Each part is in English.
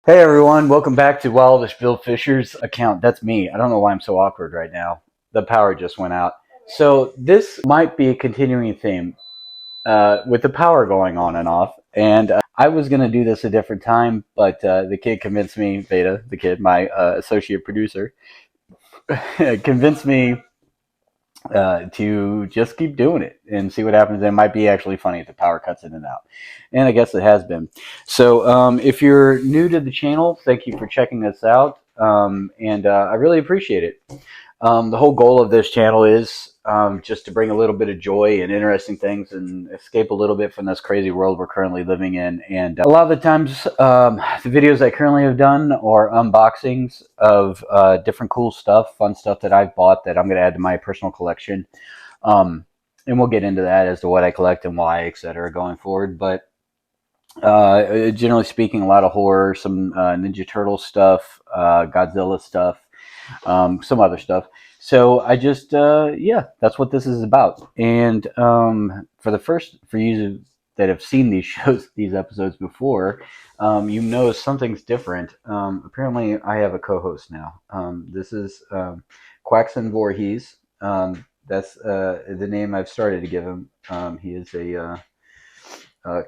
Hey everyone, welcome back to Wildish Bill Fisher's account. That's me. I don't know why I'm so awkward right now. The power just went out. So this might be a continuing theme with the power going on and off. And I was going to do this a different time, but the kid convinced me, Veda, the kid, my associate producer, convinced me to just keep doing it and see what happens. It might be actually funny if the power cuts in and out. And I guess it has been. So if you're new to the channel, thank you for checking this out. And I really appreciate it. The whole goal of this channel is just to bring a little bit of joy and interesting things and escape a little bit from this crazy world we're currently living in. And a lot of the times, the videos I currently have done are unboxings of different cool stuff, fun stuff that I've bought that I'm going to add to my personal collection. And we'll get into that as to what I collect and why, etc. going forward. But generally speaking, a lot of horror, some Ninja Turtle stuff, Godzilla stuff, some other stuff. So I just, yeah, that's what this is about. And for you that have seen these shows, these episodes before, you know something's different. Apparently, I have a co-host now. This is Quaxon Voorhees. That's the name I've started to give him. He is a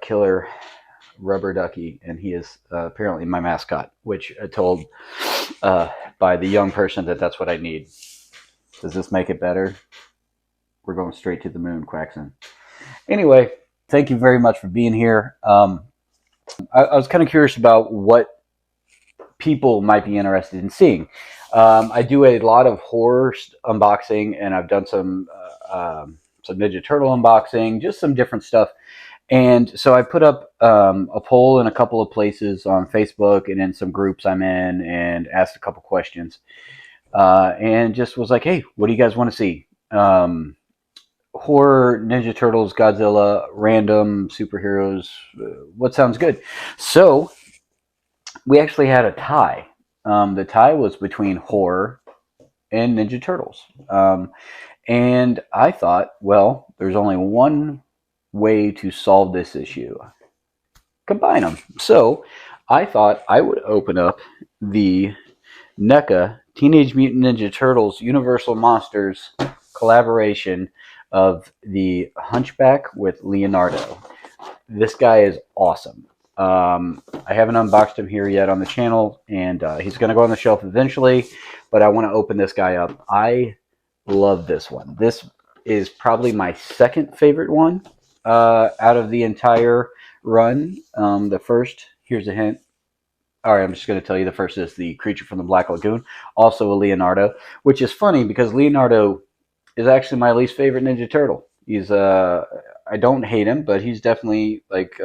killer rubber ducky, and he is apparently my mascot, which I told by the young person that's what I need. Does this make it better? We're going straight to the moon, Quaxon. Anyway, thank you very much for being here. I was kind of curious about what people might be interested in seeing. I do a lot of horror unboxing, and I've done some Ninja Turtle unboxing, just some different stuff. And so I put up a poll in a couple of places on Facebook and in some groups I'm in, and asked a couple questions. And just was like, hey, what do you guys want to see? Horror, Ninja Turtles, Godzilla, random superheroes, what sounds good? So we actually had a tie. The tie was between horror and Ninja Turtles. And I thought, well, there's only one way to solve this issue. Combine them. So I thought I would open up the NECA Teenage Mutant Ninja Turtles Universal Monsters collaboration of the Hunchback with Leonardo. This guy is awesome. I haven't unboxed him here yet on the channel, and he's going to go on the shelf eventually, but I want to open this guy up. I love this one. This is probably my second favorite one out of the entire run. The first, here's a hint. All right, I'm just going to tell you the first is the Creature from the Black Lagoon, also a Leonardo, which is funny because Leonardo is actually my least favorite Ninja Turtle. He's I don't hate him, but he's definitely like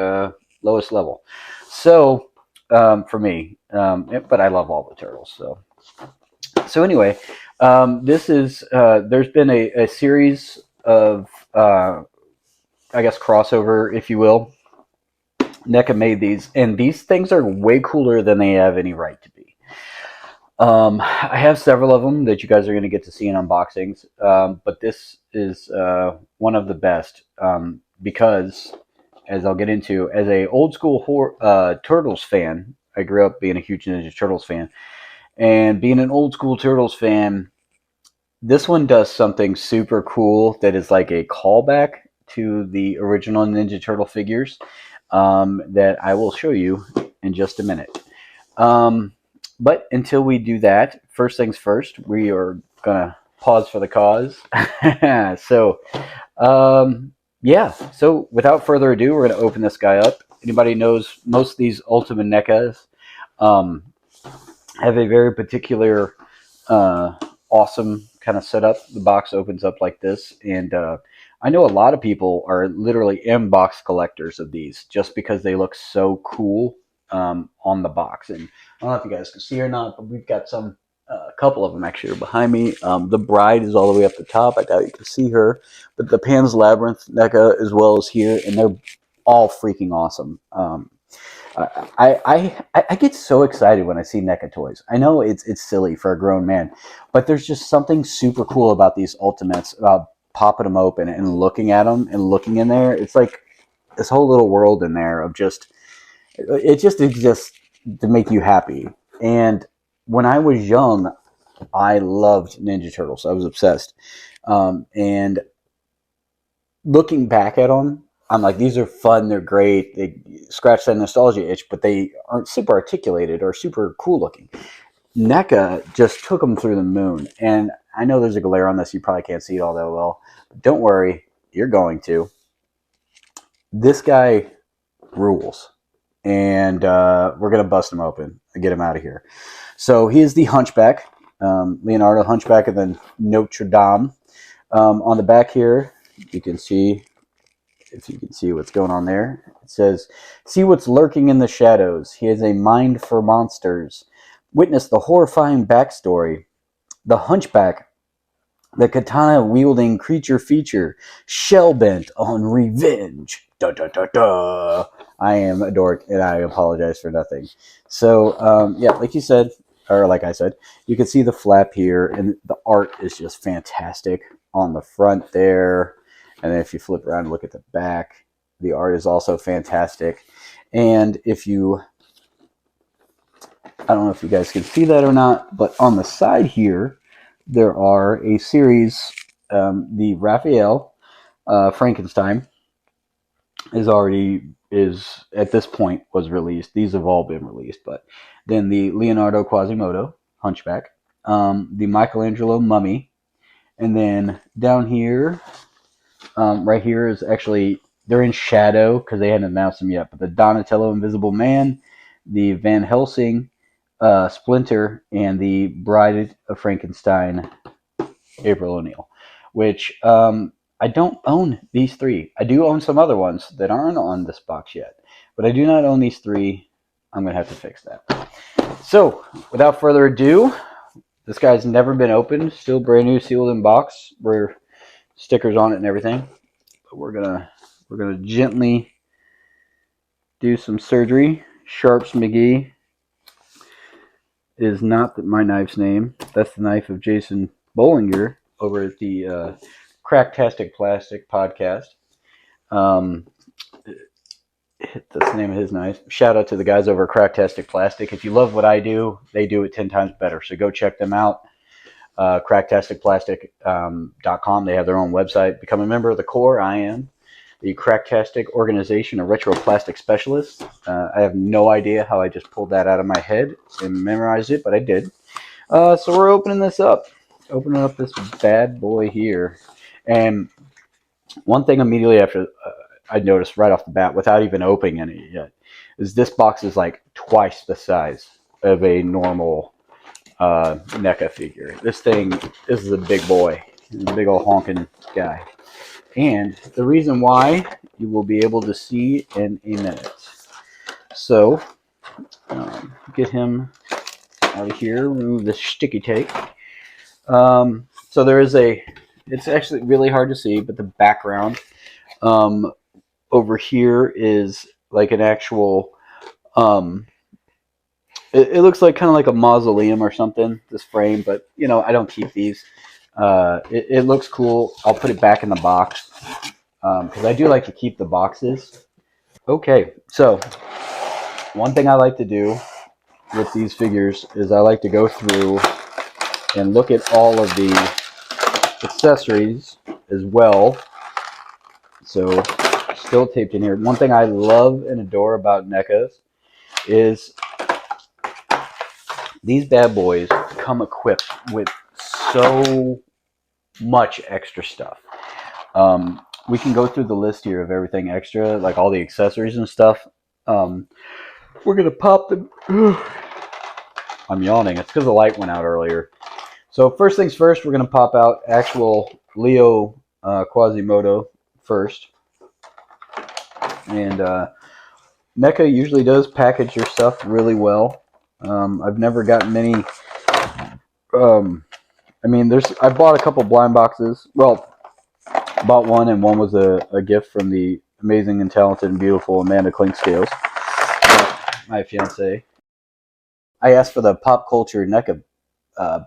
lowest level. So for me, but I love all the turtles. So anyway, this is there's been a series of I guess crossover, if you will. NECA made these, and these things are way cooler than they have any right to be. I have several of them that you guys are going to get to see in unboxings, but this is one of the best because, as I'll get into, as a old school Turtles fan, I grew up being a huge Ninja Turtles fan, and being an old school Turtles fan, this one does something super cool that is like a callback to the original Ninja Turtle figures. That I will show you in just a minute. But until we do that, first things first, we are going to pause for the cause. So, yeah. So without further ado, we're going to open this guy up. Anybody knows most of these Ultimate NECAs have a very particular, awesome kind of setup. The box opens up like this, and I know a lot of people are literally inbox collectors of these just because they look so cool on the box. And I don't know if you guys can see or not, but we've got a couple of them actually are behind me. The Bride is all the way up the top. I doubt you can see her. But the Pan's Labyrinth NECA as well as here, and they're all freaking awesome. I get so excited when I see NECA toys. I know it's silly for a grown man, but there's just something super cool about these Ultimates, about popping them open and looking at them and looking in there. It's like this whole little world in there of just, it just exists to make you happy. And when I was young, I loved Ninja Turtles. I was obsessed. And looking back at them, I'm like, these are fun. They're great. They scratch that nostalgia itch, but they aren't super articulated or super cool looking. NECA just took them through the moon. And I know there's a glare on this. You probably can't see it all that well. But don't worry. You're going to. This guy rules. And we're going to bust him open and get him out of here. So he is the Hunchback. Leonardo, Hunchback of the Notre Dame. On the back here, you can see, if you can see what's going on there, it says, "See what's lurking in the shadows. He has a mind for monsters. Witness the horrifying backstory. The Hunchback, the katana-wielding creature feature, shell-bent on revenge. Da da da da." I am a dork, and I apologize for nothing. So, yeah, like you said, or like I said, you can see the flap here, and the art is just fantastic on the front there. And then if you flip around and look at the back, the art is also fantastic. And if you, I don't know if you guys can see that or not, but on the side here, there are a series, the Raphael Frankenstein is at this point was released. These have all been released, but then the Leonardo Quasimodo Hunchback, the Michelangelo Mummy, and then down here, right here is actually, they're in shadow because they hadn't announced them yet, but the Donatello Invisible Man, the Van Helsing Splinter, and the Bride of Frankenstein April O'Neil, which I don't own these three. I do own some other ones that aren't on this box yet, but I do not own these three. I'm going to have to fix that. So, without further ado, this guy's never been opened, still brand new, sealed in box, with stickers on it and everything. But we're gonna gently do some surgery. Sharps McGee is not my knife's name. That's the knife of Jason Bollinger over at the Cracktastic Plastic podcast. That's the name of his knife. Shout out to the guys over at Cracktastic Plastic. If you love what I do, they do it 10 times better. So go check them out. Cracktasticplastic.com. They have their own website. Become a member of the Core. I am the Cracktastic Organization of Retroplastic Specialists. I have no idea how I just pulled that out of my head and memorized it, but I did. So we're opening this up. Opening up this bad boy here. And one thing immediately after I noticed right off the bat, without even opening it yet, is this box is like twice the size of a normal NECA figure. This is a big boy. He's a big old honking guy. And the reason why, you will be able to see in a minute. So, get him out of here, remove the sticky tape. So there is it's actually really hard to see, but the background over here is like an actual, it looks like kind of like a mausoleum or something, this frame, but I don't keep these. It looks cool. I'll put it back in the box because I do like to keep the boxes. Okay, so one thing I like to do with these figures is I like to go through and look at all of the accessories as well. So still taped in here. One thing I love and adore about NECAs is these bad boys come equipped with so much extra stuff. We can go through the list here of everything extra, like all the accessories and stuff. We're going to pop them. I'm yawning. It's because the light went out earlier. So first things first, we're going to pop out actual Leo Quasimodo first. And NECA usually does package your stuff really well. I've never gotten many. I bought a couple blind boxes. Well, bought one, and one was a gift from the amazing and talented and beautiful Amanda Clinkscales, my fiance. I asked for the Pop Culture NECA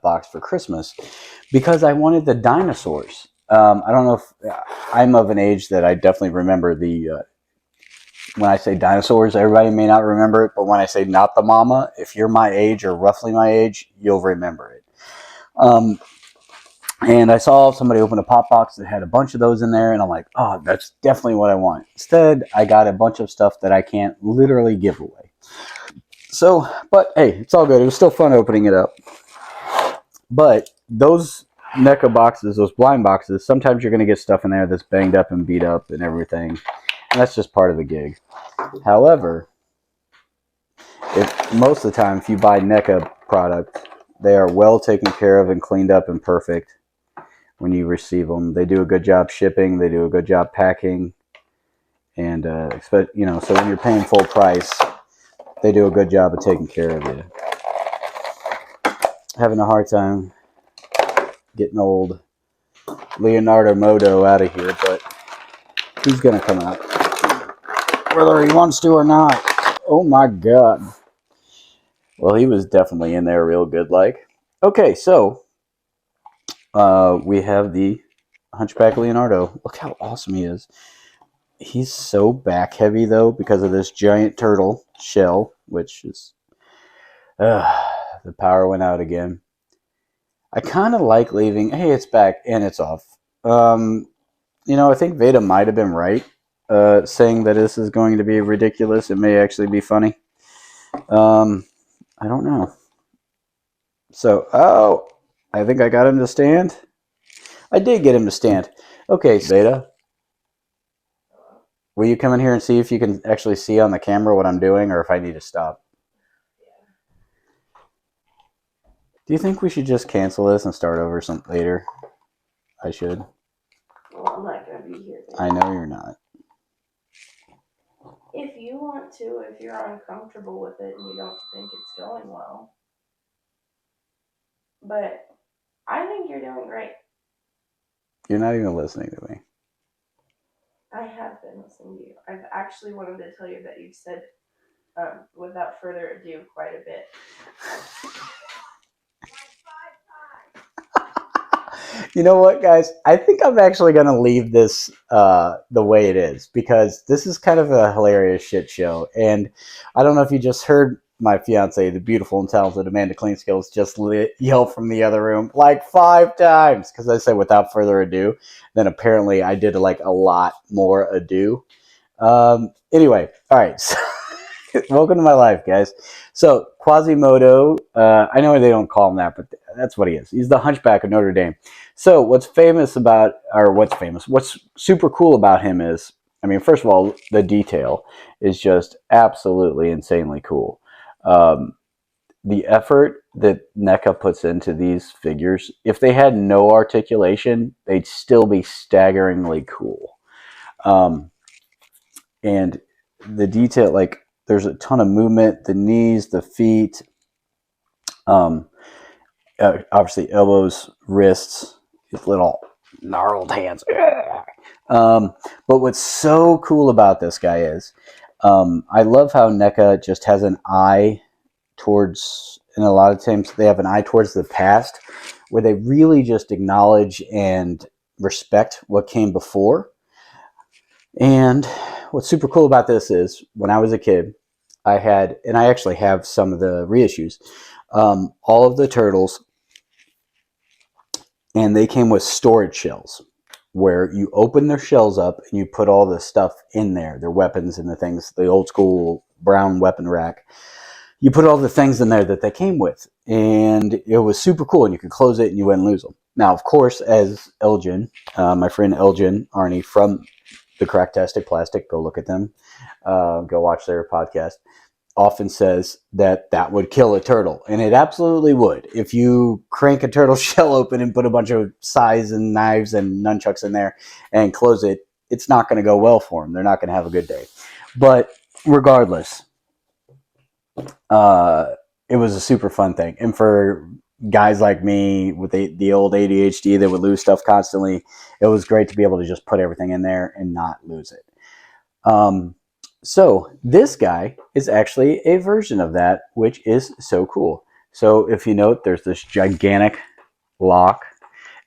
box for Christmas because I wanted the dinosaurs. I don't know if I'm of an age that I definitely remember the when I say dinosaurs, everybody may not remember it, but when I say not the mama, if you're my age or roughly my age, you'll remember it. And I saw somebody open a pop box that had a bunch of those in there, and I'm like, oh, that's definitely what I want. Instead, I got a bunch of stuff that I can't literally give away. So, but hey, it's all good. It was still fun opening it up. But those NECA boxes, those blind boxes, sometimes you're going to get stuff in there that's banged up and beat up and everything. And that's just part of the gig. However, most of the time, if you buy NECA product, they are well taken care of and cleaned up and perfect when you receive them. They do a good job shipping. They do a good job packing. And, so when you're paying full price, they do a good job of taking care of you. Having a hard time getting old Leonardo Modo out of here, but he's going to come out. Whether he wants to or not. Oh my God. Well, he was definitely in there real good like. Okay, so we have the Hunchback Leonardo. Look how awesome he is. He's so back heavy though because of this giant turtle shell, which is the power went out again. I kind of like leaving. Hey, it's back and it's off. I think Veda might have been right, saying that this is going to be ridiculous. It may actually be funny. I don't know. So, I think I got him to stand. I did get him to stand. Okay, Veda, will you come in here and see if you can actually see on the camera what I'm doing, or if I need to stop? Do you think we should just cancel this and start over some later? I should. Well, I'm not going to be here. I know you're not. If you want to, if you're uncomfortable with it and you don't think it's going well. But I think you're doing great. You're not even listening to me. I have been listening to you. I've actually wanted to tell you that you've said, without further ado, quite a bit. You know what, guys? I think I'm actually going to leave this the way it is, because this is kind of a hilarious shit show. And I don't know if you just heard my fiance, the beautiful and talented Amanda Cleanskills, just yell from the other room like 5 times because I said without further ado. Then apparently I did like a lot more ado. Anyway, all right. So welcome to my life, guys. So Quasimodo, I know they don't call him that, but that's what he is. He's the Hunchback of Notre Dame. So what's super cool about him is, I mean, first of all, the detail is just absolutely insanely cool. The effort that NECA puts into these figures, if they had no articulation, they'd still be staggeringly cool. And the detail, like, there's a ton of movement, the knees, the feet, obviously elbows, wrists, his little gnarled hands. But what's so cool about this guy is, I love how NECA just has an eye towards, and a lot of times they have an eye towards the past, where they really just acknowledge and respect what came before. And what's super cool about this is, when I was a kid, I actually have some of the reissues, all of the turtles, and they came with storage shells, where you open their shells up and you put all the stuff in there, their weapons and the things, the old school brown weapon rack. You put all the things in there that they came with, and it was super cool, and you could close it and you wouldn't lose them. Now, of course, as Elgin, my friend Elgin Arnie from the Cracktastic Plastic, go look at them, go watch their podcast, often says that would kill a turtle, and it absolutely would. If you crank a turtle shell open and put a bunch of sais and knives and nunchucks in there and close it, it's not going to go well for them. They're not going to have a good day. But regardless, it was a super fun thing. And for guys like me with the old ADHD that would lose stuff constantly, it was great to be able to just put everything in there and not lose it. So this guy is actually a version of that, which is so cool. So if you note, there's this gigantic lock.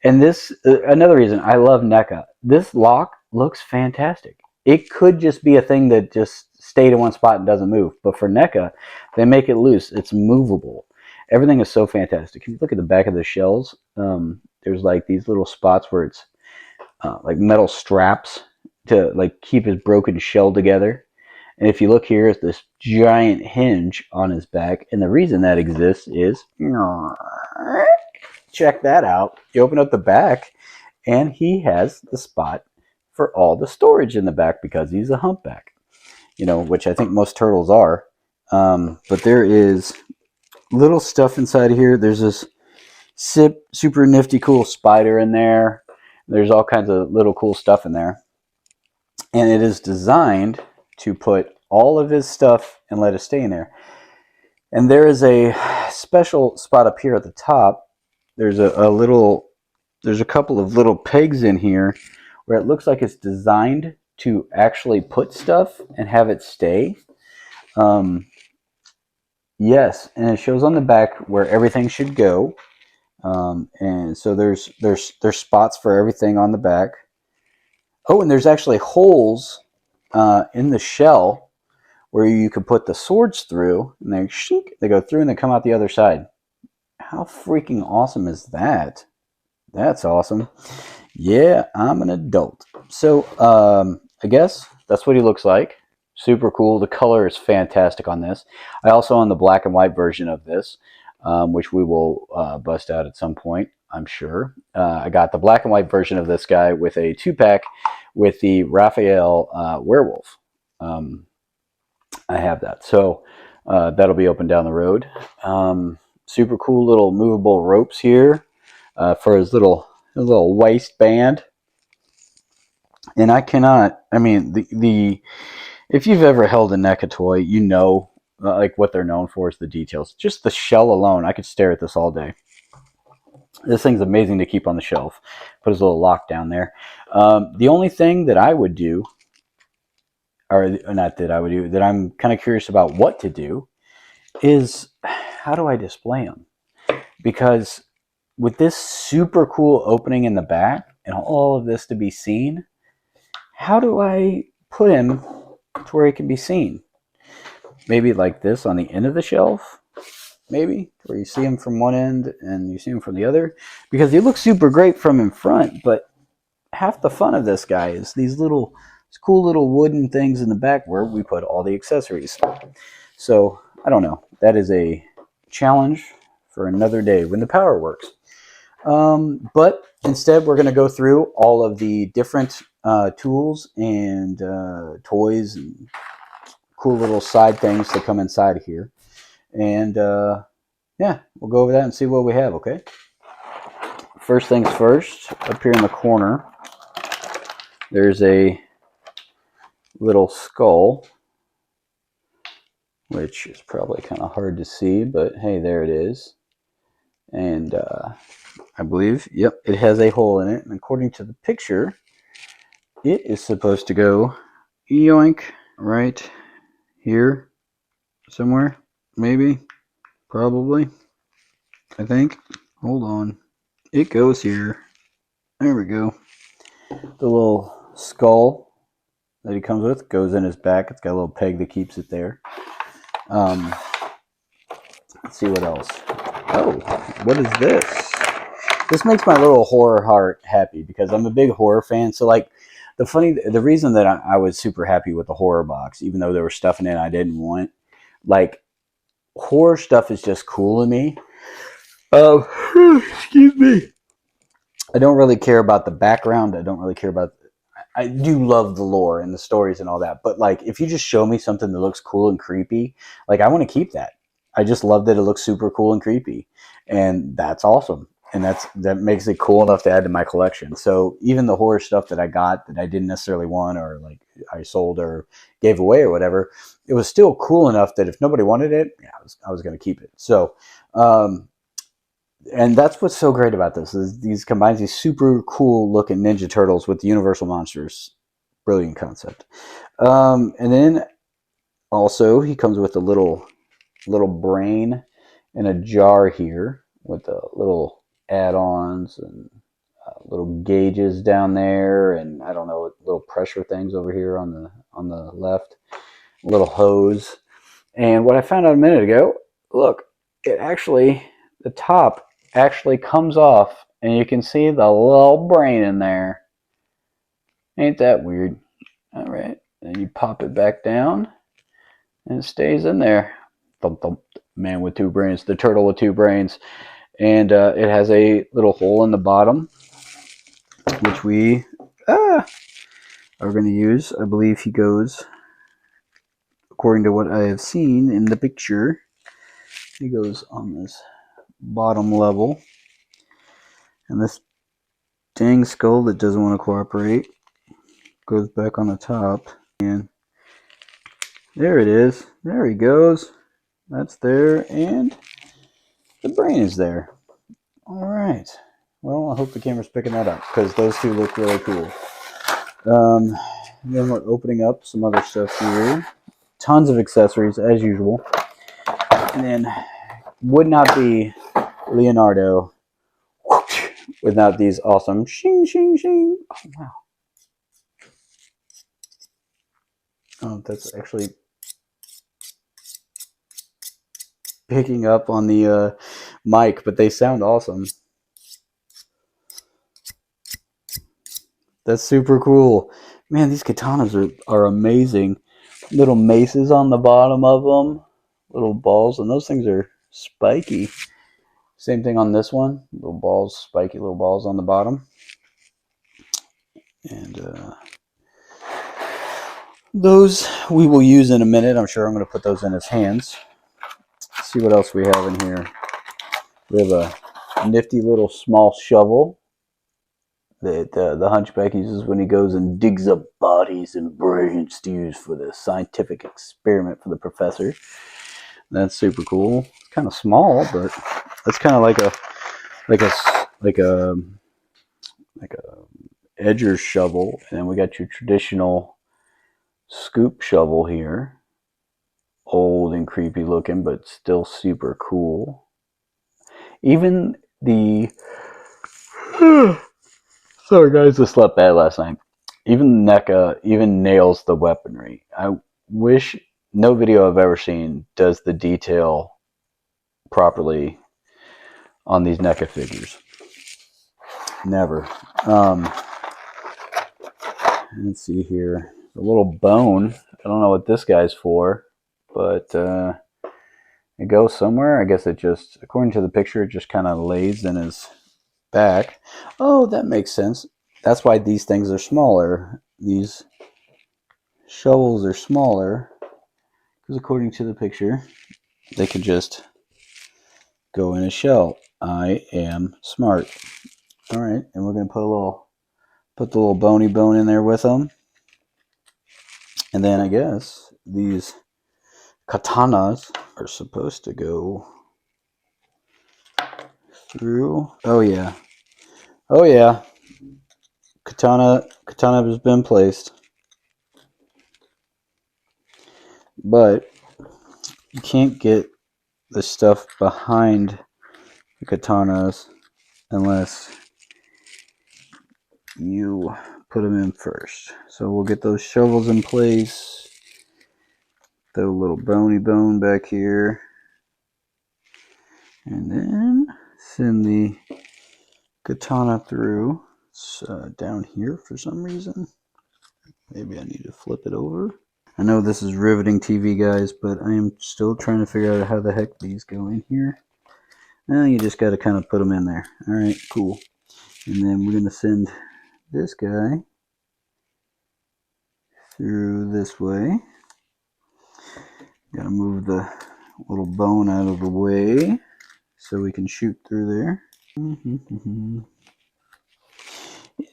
And this, another reason I love NECA, this lock looks fantastic. It could just be a thing that just stayed in one spot and doesn't move. But for NECA, they make it loose. It's movable. Everything is so fantastic. If you look at the back of the shells, there's like these little spots where it's like metal straps to like keep his broken shell together. And if you look here, it's this giant hinge on his back. And the reason that exists is, check that out. You open up the back, and he has the spot for all the storage in the back because he's a humpback, which I think most turtles are. But there is little stuff inside of here. There's this super nifty cool spider in there. There's all kinds of little cool stuff in there. And it is designed to put all of his stuff and let it stay in there. And there is a special spot up here at the top. There's a couple of little pegs in here where it looks like it's designed to actually put stuff and have it stay. Yes, and it shows on the back where everything should go. And so there's spots for everything on the back. Oh, and there's actually holes in the shell where you could put the swords through, and they go through and they come out the other side. How freaking awesome is that? That's awesome. Yeah, I'm an adult. So I guess that's what he looks like. Super cool. The color is fantastic on this. I also own the black and white version of this, which we will bust out at some point, I'm sure. I got the black and white version of this guy with a 2-pack with the Raphael werewolf. I have that. So that'll be open down the road. Super cool little movable ropes here for his little waistband. And if you've ever held a NECA toy, like what they're known for is the details. Just the shell alone, I could stare at this all day. This thing's amazing to keep on the shelf. Put his little lock down there. The only thing that I would do, that I'm kind of curious about what to do, is how do I display them? Because with this super cool opening in the back and all of this to be seen, how do I put him to where he can be seen? Maybe like this on the end of the shelf, maybe, where you see him from one end and you see him from the other, because he looks super great from in front, but half the fun of this guy is these cool little wooden things in the back where we put all the accessories. So I don't know. That is a challenge for another day when the power works. But instead, we're going to go through all of the different tools and toys and cool little side things that come inside of here. And yeah, we'll go over that and see what we have, okay? First things first, up here in the corner, there's a little skull, which is probably kind of hard to see, but hey, there it is. And I believe, yep, it has a hole in it. And according to the picture, it is supposed to go yoink right here somewhere. Maybe, probably, I think. Hold on. It goes here. There we go. The little skull that he comes with goes in his back. It's got a little peg that keeps it there. Let's see what else. Oh, what is this? This makes my little horror heart happy because I'm a big horror fan. So like the reason that I was super happy with the horror box, even though there was stuff in it I didn't want, like horror stuff is just cool to me. Excuse me. I don't really care about the background. I do love the lore and the stories and all that. But like, if you just show me something that looks cool and creepy, like I want to keep that. I just love that it looks super cool and creepy, and that's awesome. And that makes it cool enough to add to my collection. So even the horror stuff that I got that I didn't necessarily want, or like I sold or gave away or whatever, it was still cool enough that if nobody wanted it, yeah, I was going to keep it. So, and that's what's so great about this is these combines these super cool looking Ninja Turtles with the Universal monsters. Brilliant concept. And then also he comes with a little brain in a jar here with the little add-ons and little gauges down there, and I don't know, little pressure things over here on the left. little hose. And what I found out a minute ago, look, it actually, the top actually comes off, and you can see the little brain in there. Ain't that weird? All right, and you pop it back down, and it stays in there. Thump, thump. Man with two brains, the turtle with two brains. And it has a little hole in the bottom, which we are going to use. I believe he goes, according to what I have seen in the picture, he goes on this bottom level. And this dang skull that doesn't want to cooperate goes back on the top. And there it is. There he goes. That's there. And the brain is there. All right. Well, I hope the camera's picking that up because those two look really cool. Then we're opening up some other stuff here. Tons of accessories as usual. And then would not be Leonardo without these awesome shing shing shing. Oh wow. Oh, that's actually picking up on the mic, but they sound awesome. That's super cool. Man, these katanas are amazing. Little maces on the bottom of them. Little balls, and those things are spiky. Same thing on this one. Little balls, spiky little balls on the bottom. And those we will use in a minute. I'm sure I'm going to put those in his hands. Let's see what else we have in here. We have a nifty little small shovel that the Hunchback uses when he goes and digs up bodies and brains to use for the scientific experiment for the professor. That's super cool. It's kind of small, but that's kind of like a edger shovel. And then we got your traditional scoop shovel here. Old and creepy looking, but still super cool. Even the sorry guys, I slept bad last night. Even NECA even nails the weaponry. I wish no video I've ever seen does the detail properly on these NECA figures. Never. Let's see here. A little bone. I don't know what this guy's for, but it goes somewhere. I guess it just, according to the picture, it just kind of lays in his back. Oh, that makes sense. That's why these things are smaller. These shovels are smaller because according to the picture, they could just go in a shell. I am smart. All right, and we're gonna put the little bony bone in there with them, and then I guess these katanas are supposed to go through. Oh yeah, oh yeah. Katana has been placed, but you can't get the stuff behind the katanas unless you put them in first. So we'll get those shovels in place. Throw a little bony bone back here. And then send the katana through. It's down here for some reason. Maybe I need to flip it over. I know this is riveting TV, guys, but I am still trying to figure out how the heck these go in here. Now you just got to kind of put them in there. All right, cool. And then we're going to send this guy through this way. Got to move the little bone out of the way so we can shoot through there.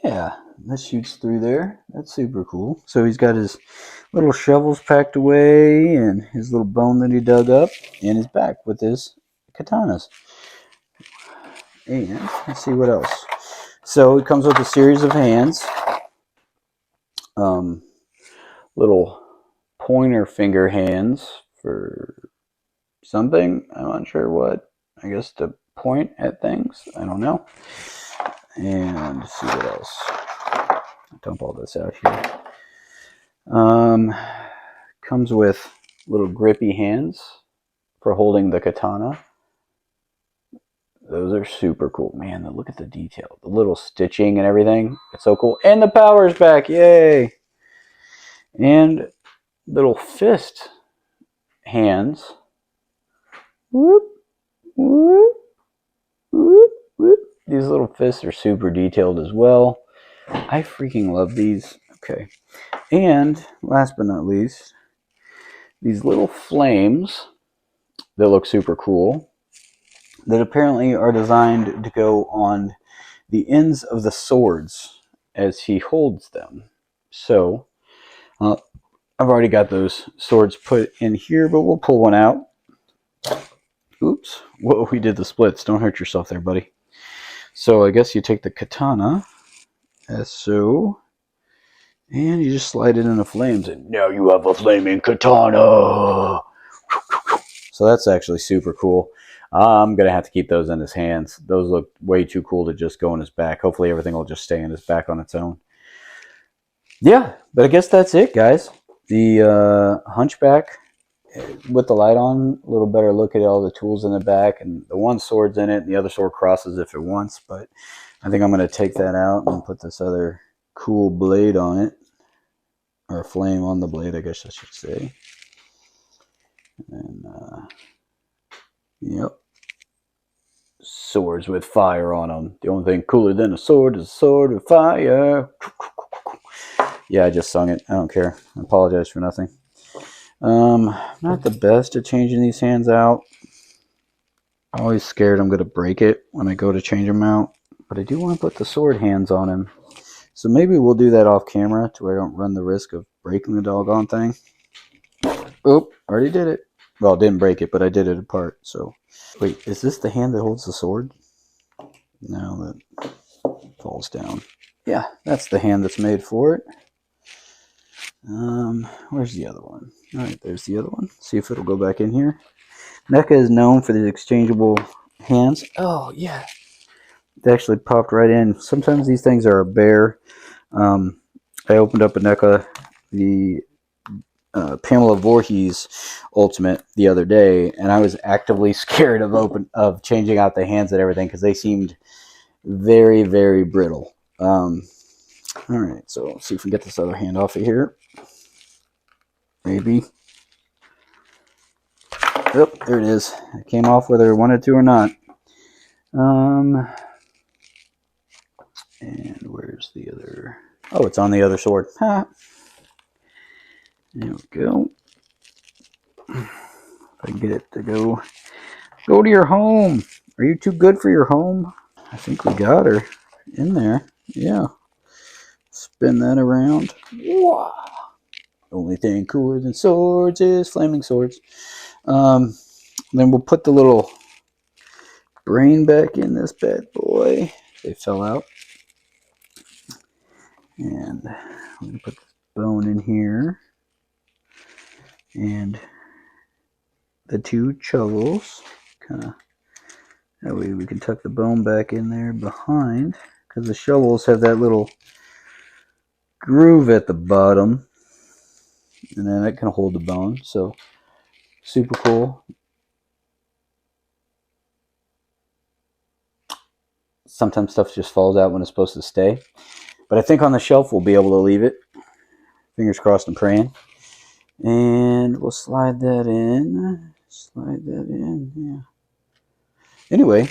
Yeah, that shoots through there. That's super cool. So he's got his little shovels packed away and his little bone that he dug up and his back with his katanas. And let's see what else. So it comes with a series of hands. Little pointer finger hands for something. I'm not sure what. I guess to point at things. I don't know. And let's see what else. Dump all this out here. Comes with little grippy hands for holding the katana. Those are super cool. Man, look at the detail. The little stitching and everything. It's so cool. And the power's back. Yay! And little fist hands. Whoop, whoop, whoop, whoop. These little fists are super detailed as well. I freaking love these. Okay. And last but not least, these little flames that look super cool that apparently are designed to go on the ends of the swords as he holds them. So, I've already got those swords put in here, but we'll pull one out. Oops. Whoa, we did the splits. Don't hurt yourself there, buddy. So I guess you take the katana, as so, and you just slide it in the flames, and now you have a flaming katana. So that's actually super cool. I'm going to have to keep those in his hands. Those look way too cool to just go in his back. Hopefully everything will just stay in his back on its own. Yeah, but I guess that's it, guys. The Hunchback with the light on, a little better look at all the tools in the back, and the one sword's in it, and the other sword crosses if it wants, but I think I'm going to take that out and put this other cool blade on it, or flame on the blade, I guess I should say. And, yep. Swords with fire on them. The only thing cooler than a sword is a sword with fire. Yeah, I just sung it. I don't care. I apologize for nothing. Not the best at changing these hands out. I'm always scared I'm going to break it when I go to change them out. But I do want to put the sword hands on him. So maybe we'll do that off camera to where I don't run the risk of breaking the doggone thing. Oop, already did it. Well, I didn't break it, but I did it apart. So, wait, is this the hand that holds the sword? No, that falls down. Yeah, that's the hand that's made for it. Where's the other one? All right, there's the other one. See if it'll go back in here. NECA is known for these exchangeable hands. Oh, yeah. They actually popped right in. Sometimes these things are bare. I opened up a NECA, the Pamela Voorhees Ultimate the other day, and I was actively scared of changing out the hands and everything because they seemed very, very brittle. All right, so let's see if we can get this other hand off of here. Maybe. Oh, there it is. It came off whether I wanted to or not. And where's the other? Oh, it's on the other sword. Ha! There we go. If I can get it to go to your home. Are you too good for your home? I think we got her in there. Yeah. Spin that around. Wow. Only thing cooler than swords is flaming swords. Then we'll put the little brain back in this bad boy. They fell out. And I'm going to put this bone in here. And the two shovels. Kind of, that way we can tuck the bone back in there behind. Because the shovels have that little groove at the bottom. And then it can hold the bone. So, super cool. Sometimes stuff just falls out when it's supposed to stay. But I think on the shelf we'll be able to leave it. Fingers crossed and praying. And we'll slide that in. Slide that in, yeah. Anyway,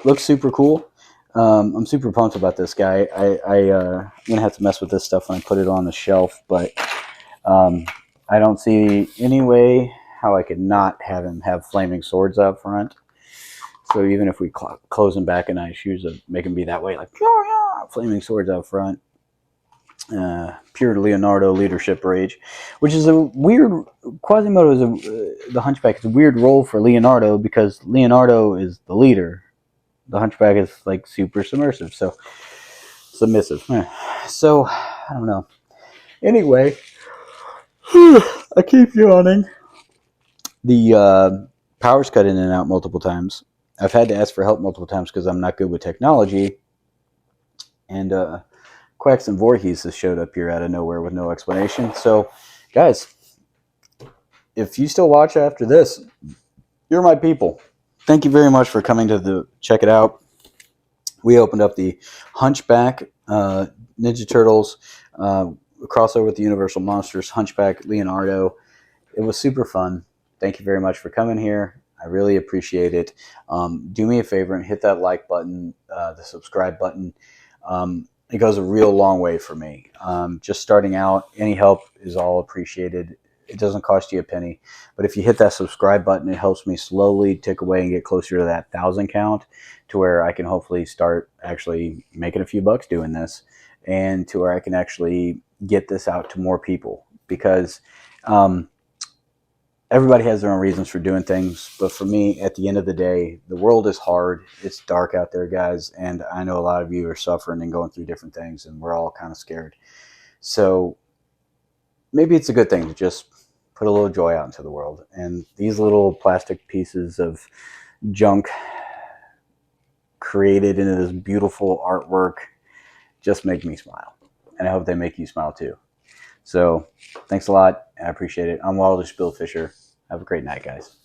looks super cool. I'm super pumped about this guy. I'm going to have to mess with this stuff when I put it on the shelf. But I don't see any way how I could not have him have flaming swords out front. So even if we close him back and I choose to make him be that way, like, oh, yeah, flaming swords out front. Pure Leonardo leadership rage, which is a weird. Quasimodo is the Hunchback is a weird role for Leonardo because Leonardo is the leader. The Hunchback is like super submersive, so submissive. So I don't know. Anyway, I keep yawning. The power's cut in and out multiple times. I've had to ask for help multiple times because I'm not good with technology, and Quacks and Voorhees has showed up here out of nowhere with no explanation. So, guys, if you still watch after this, you're my people. Thank you very much for coming to check it out. We opened up the Hunchback Ninja Turtles crossover with the Universal Monsters, Hunchback Leonardo. It was super fun. Thank you very much for coming here. I really appreciate it. Do me a favor and hit that like button, the subscribe button. It goes a real long way for me. Just starting out, any help is all appreciated. It doesn't cost you a penny. But if you hit that subscribe button, it helps me slowly tick away and get closer to that 1,000 count to where I can hopefully start actually making a few bucks doing this and to where I can actually get this out to more people because everybody has their own reasons for doing things. But for me, at the end of the day, the world is hard. It's dark out there, guys. And I know a lot of you are suffering and going through different things, and we're all kind of scared. So maybe it's a good thing to just put a little joy out into the world. And these little plastic pieces of junk created into this beautiful artwork just make me smile. And I hope they make you smile too. So thanks a lot. I appreciate it. I'm Wilder Spillfisher. Have a great night, guys.